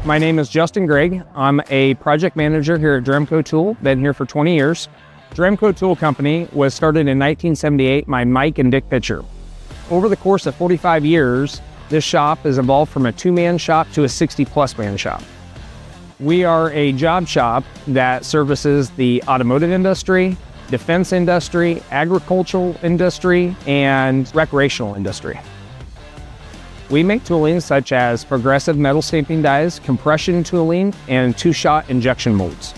My name is Justin Gregg. I'm a project manager here at Dramco Tool, been here for 20 years. Dramco Tool Company was started in 1978 by Mike and Dick Pitcher. Over the course of 45 years, this shop has evolved from a 2-man shop to a 60-plus man shop. We are a job shop that services the automotive industry, defense industry, agricultural industry, and recreational industry. We make tooling such as progressive metal stamping dies, compression tooling, and 2-shot injection molds.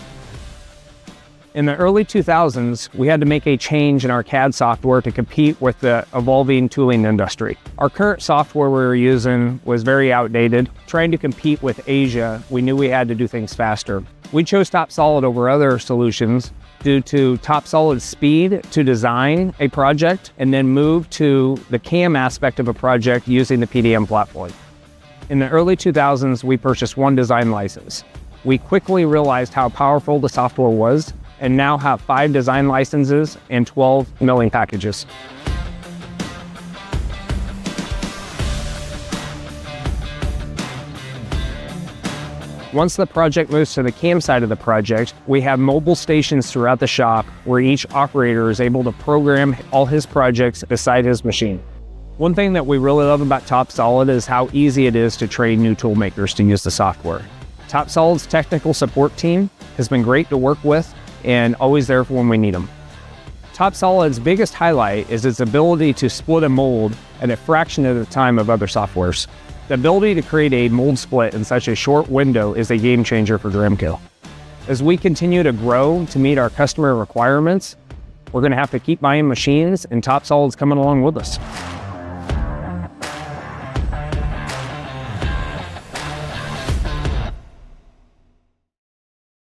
In the early 2000s, we had to make a change in our CAD software to compete with the evolving tooling industry. Our current software we were using was very outdated. Trying to compete with Asia, we knew we had to do things faster. We chose TopSolid over other solutions due to TopSolid's speed to design a project and then move to the CAM aspect of a project using the PDM platform. In the early 2000s, we purchased 1 design license. We quickly realized how powerful the software was and now have 5 design licenses and 12 milling packages. Once the project moves to the CAM side of the project, we have mobile stations throughout the shop where each operator is able to program all his projects beside his machine. One thing that we really love about TopSolid is how easy it is to train new tool makers to use the software. TopSolid's technical support team has been great to work with and always there for when we need them. TopSolid's biggest highlight is its ability to split a mold at a fraction of the time of other softwares. The ability to create a mold split in such a short window is a game changer for Dramco. As we continue to grow to meet our customer requirements, we're going to have to keep buying machines, and TopSolid's coming along with us.